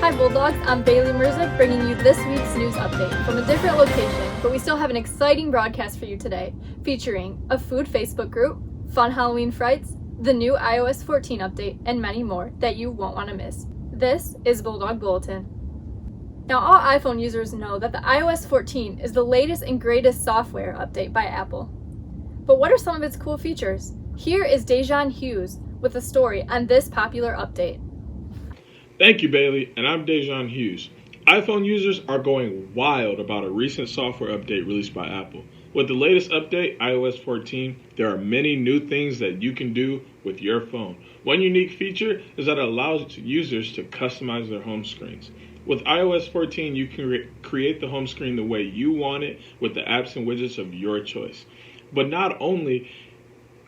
Hi Bulldogs, I'm Bailey Mirza bringing you this week's news update from a different location, but we still have an exciting broadcast for you today, featuring a food Facebook group, fun Halloween frights, the new iOS 14 update, and many more that you won't want to miss. This is Bulldog Bulletin. Now all iPhone users know that the iOS 14 is the latest and greatest software update by Apple. But what are some of its cool features? Here is Dejan Hughes with a story on this popular update. Thank you, Bailey, and I'm Dejan Hughes. iPhone users are going wild about a recent software update released by Apple. With the latest update, iOS 14, there are many new things that you can do with your phone. One unique feature is that it allows users to customize their home screens. With iOS 14, you can create the home screen the way you want it with the apps and widgets of your choice. But not only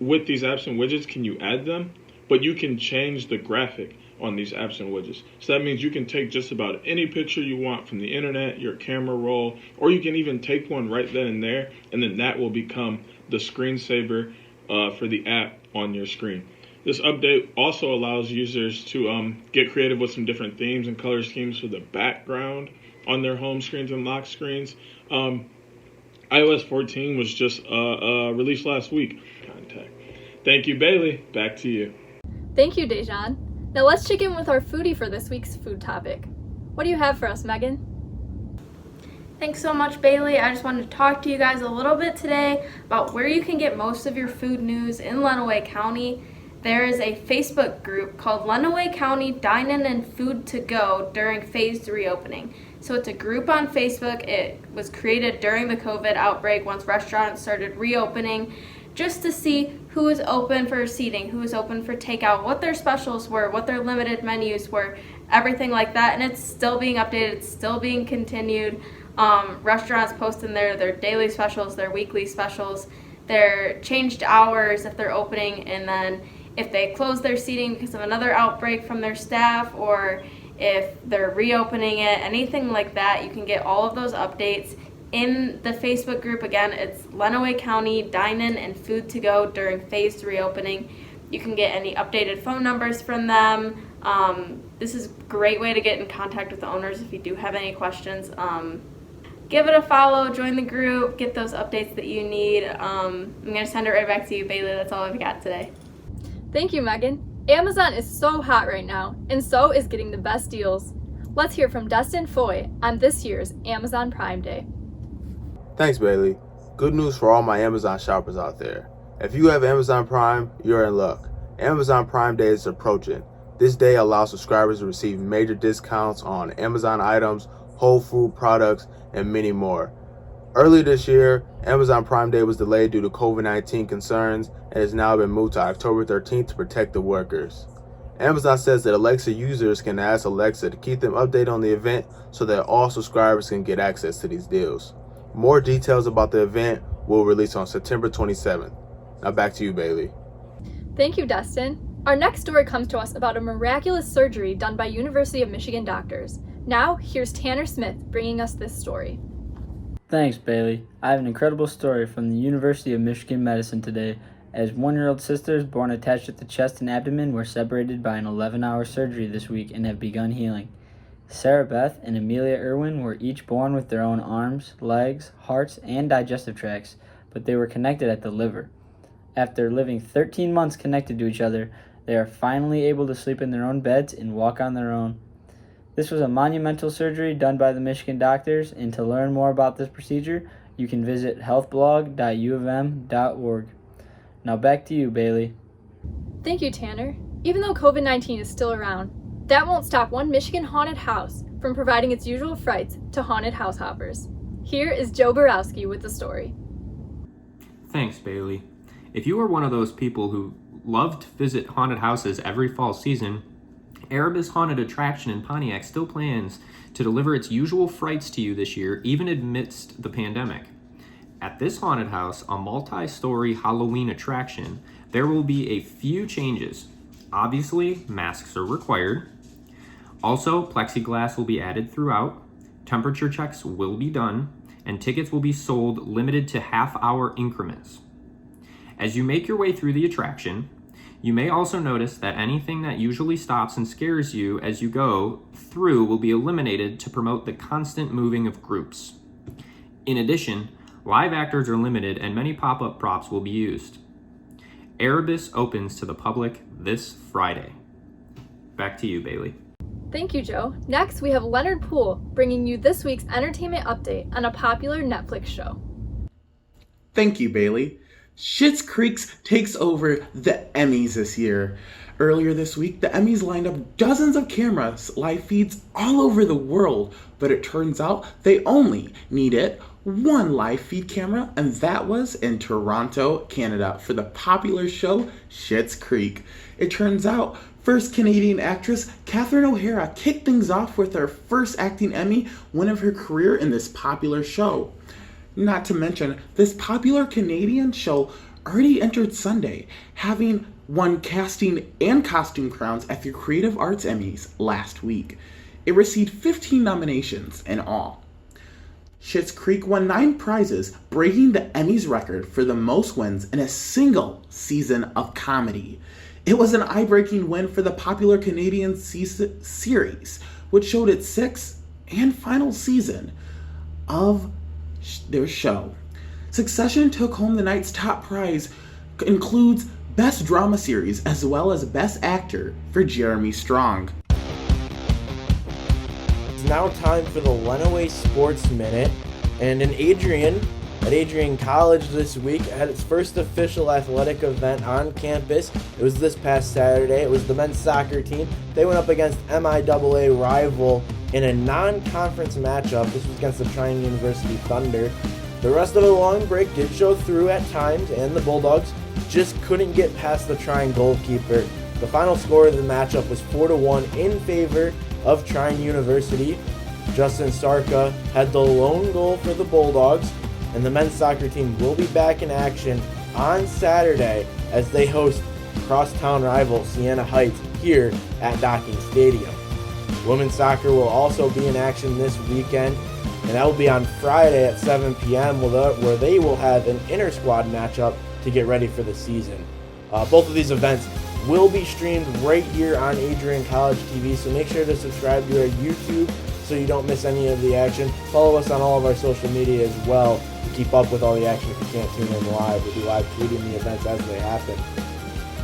with these apps and widgets can you add them, but you can change the graphic on these apps and widgets. So that means you can take just about any picture you want from the internet, your camera roll, or you can even take one right then and there, and then that will become the screensaver for the app on your screen. This update also allows users to get creative with some different themes and color schemes for the background on their home screens and lock screens. iOS 14 was just released last week. Thank you, Bailey. Back to you. Thank you, Dejan. Now let's check in with our foodie for this week's food topic. What do you have for us, Megan? Thanks so much, Bailey. I just wanted to talk to you guys a little bit today about where you can get most of your food news in Lenawee County. There is a Facebook group called Lenawee County Dine-In and Food to Go during phased reopening. So it's a group on Facebook. It was created during the COVID outbreak once restaurants started reopening, just to see who is open for seating, who is open for takeout, what their specials were, what their limited menus were, everything like that. And it's still being updated, it's still being continued. Restaurants posting their daily specials, their weekly specials, their changed hours if they're opening, and then if they close their seating because of another outbreak from their staff, or if they're reopening it, anything like that. You can get all of those updates in the Facebook group. Again, it's Lenawee County Dine-In and Food to Go during phased reopening. You can get any updated phone numbers from them. This is a great way to get in contact with the owners if you do have any questions. Give it a follow, join the group, get those updates that you need. I'm going to send it right back to you, Bailey. That's all I've got today. Thank you, Megan. Amazon is so hot right now, and so is getting the best deals. Let's hear from Dustin Foy on this year's Amazon Prime Day. Thanks, Bailey. Good news for all my Amazon shoppers out there. If you have Amazon Prime, you're in luck. Amazon Prime Day is approaching. This day allows subscribers to receive major discounts on Amazon items, whole food products, and many more. Earlier this year, Amazon Prime Day was delayed due to COVID-19 concerns and has now been moved to October 13th to protect the workers. Amazon says that Alexa users can ask Alexa to keep them updated on the event so that all subscribers can get access to these deals. More details about the event will release on September 27th. Now back to you, Bailey. Thank you, Dustin. Our next story comes to us about a miraculous surgery done by University of Michigan doctors. Now, here's Tanner Smith bringing us this story. Thanks, Bailey. I have an incredible story from the University of Michigan Medicine today, as 1-year-old sisters born attached at the chest and abdomen were separated by an 11-hour surgery this week and have begun healing. Sarah Beth and Amelia Irwin were each born with their own arms, legs, hearts, and digestive tracts, but they were connected at the liver. After living 13 months connected to each other, they are finally able to sleep in their own beds and walk on their own. This was a monumental surgery done by the Michigan doctors, and to learn more about this procedure, you can visit healthblog.uofm.org. Now back to you, Bailey. Thank you, Tanner. Even though COVID-19 is still around, that won't stop one Michigan haunted house from providing its usual frights to haunted house hoppers. Here is Joe Borowski with the story. Thanks, Bailey. If you are one of those people who love to visit haunted houses every fall season, Erebus Haunted Attraction in Pontiac still plans to deliver its usual frights to you this year, even amidst the pandemic. At this haunted house, a multi-story Halloween attraction, there will be a few changes. Obviously, masks are required. Also, plexiglass will be added throughout. Temperature checks will be done, and tickets will be sold limited to half-hour increments. As you make your way through the attraction, you may also notice that anything that usually stops and scares you as you go through will be eliminated to promote the constant moving of groups. In addition, live actors are limited and many pop-up props will be used. Erebus opens to the public this Friday. Back to you, Bailey. Thank you, Joe. Next, we have Leonard Poole bringing you this week's entertainment update on a popular Netflix show. Thank you, Bailey. Schitt's Creek takes over the Emmys this year. Earlier this week, the Emmys lined up dozens of cameras, live feeds all over the world, but it turns out they only needed one live feed camera, and that was in Toronto, Canada, for the popular show Schitt's Creek. It turns out first Canadian actress Catherine O'Hara kicked things off with her first acting Emmy win of her career in this popular show. Not to mention, this popular Canadian show already entered Sunday, having won casting and costume crowns at the Creative Arts Emmys last week. It received 15 nominations in all. Schitt's Creek won 9 prizes, breaking the Emmys record for the most wins in a single season of comedy. It was an eye-breaking win for the popular Canadian series, which showed its 6th and final season of their show. Succession took home the night's top prize, includes Best Drama Series as well as Best Actor for Jeremy Strong. It's now time for the Lenawee Sports Minute, and at Adrian College this week had its first official athletic event on campus. It was this past Saturday. It was the men's soccer team. They went up against MIAA rival in a non-conference matchup. This was against the Trine University Thunder. The rest of the long break did show through at times, and the Bulldogs just couldn't get past the Trine goalkeeper. The final score of the matchup was 4-1 in favor of Trine University. Justin Sarka had the lone goal for the Bulldogs, and the men's soccer team will be back in action on Saturday as they host crosstown rival Siena Heights here at Docking Stadium. Women's soccer will also be in action this weekend, and that will be on Friday at 7 p.m. where they will have an inter-squad matchup to get ready for the season. Both of these events will be streamed right here on Adrian College TV, so make sure to subscribe to our YouTube so you don't miss any of the action. Follow us on all of our social media as well to keep up with all the action if you can't tune in live. We'll be live tweeting the events as they happen.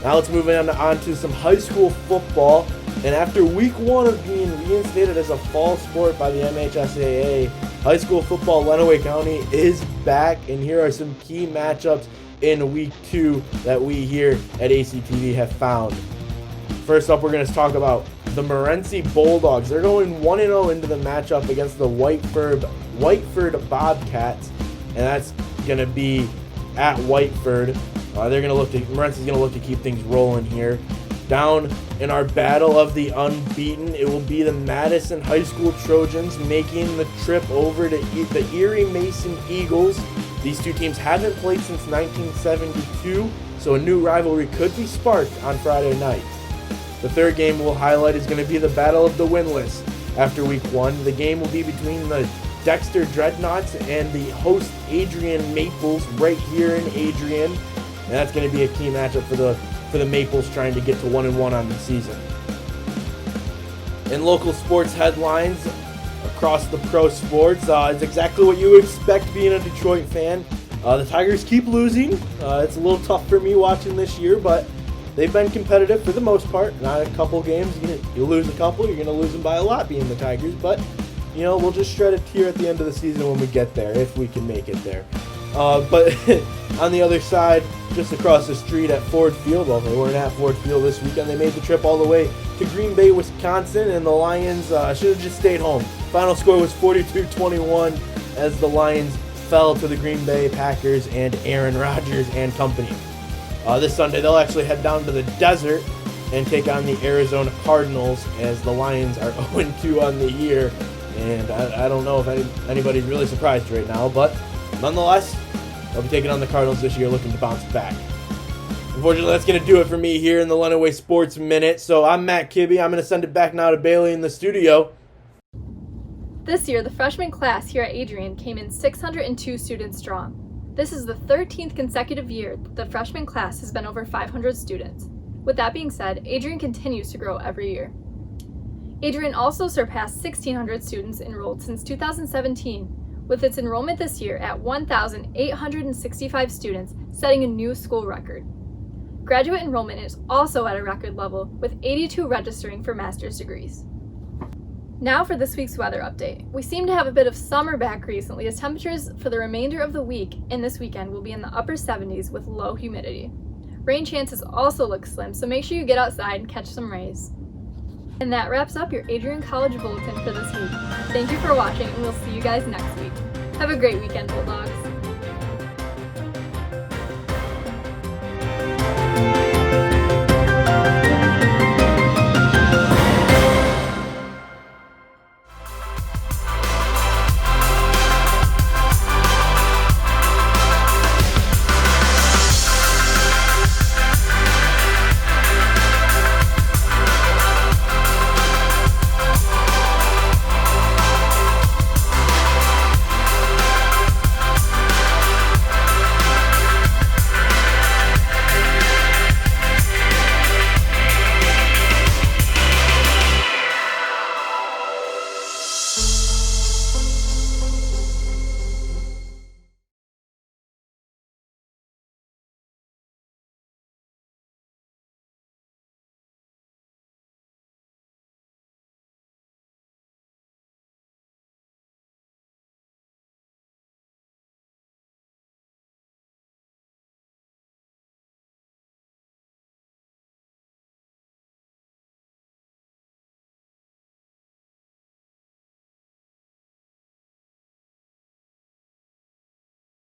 Now let's move on to some high school football. And after week 1 of being reinstated as a fall sport by the MHSAA, high school football Lenawee County is back, and here are some key matchups in week 2 that we here at ACTV have found. First up, we're going to talk about the Morenci Bulldogs. They're going 1-0 into the matchup against the Whiteford Bobcats, and that's going to be at Whiteford. Morenci's going to look to keep things rolling here. Down in our battle of the unbeaten, it will be the Madison High School Trojans making the trip over to the Erie Mason Eagles. These two teams haven't played since 1972, so a new rivalry could be sparked on Friday night. The third game we'll highlight is going to be the Battle of the Winless. After week 1, the game will be between the Dexter Dreadnoughts and the host Adrian Maples right here in Adrian. And that's going to be a key matchup for the Maples trying to get to 1-1 on the season. In local sports headlines across the pro sports, it's exactly what you would expect being a Detroit fan. The Tigers keep losing. It's a little tough for me watching this year, but they've been competitive for the most part. Not a couple games. You lose a couple, you're going to lose them by a lot being the Tigers, but we'll just shred it here at the end of the season when we get there, if we can make it there. But on the other side, just across the street at Ford Field, well, they weren't at Ford Field this weekend. They made the trip all the way to Green Bay, Wisconsin, and the Lions should have just stayed home. Final score was 42-21 as the Lions fell to the Green Bay Packers and Aaron Rodgers and company. This Sunday, they'll actually head down to the desert and take on the Arizona Cardinals as the Lions are 0-2 on the year. And I don't know if anybody's really surprised right now, but nonetheless, they'll be taking on the Cardinals this year, looking to bounce back. Unfortunately, that's going to do it for me here in the Lenawee Sports Minute. So I'm Matt Kibbe. I'm going to send it back now to Bailey in the studio. This year, the freshman class here at Adrian came in 602 students strong. This is the 13th consecutive year that the freshman class has been over 500 students. With that being said, Adrian continues to grow every year. Adrian also surpassed 1,600 students enrolled since 2017, with its enrollment this year at 1,865 students, setting a new school record. Graduate enrollment is also at a record level, with 82 registering for master's degrees. Now for this week's weather update. We seem to have a bit of summer back recently, as temperatures for the remainder of the week and this weekend will be in the upper 70s with low humidity. Rain chances also look slim, so make sure you get outside and catch some rays. And that wraps up your Adrian College Bulletin for this week. Thank you for watching, and we'll see you guys next week. Have a great weekend, Bulldogs.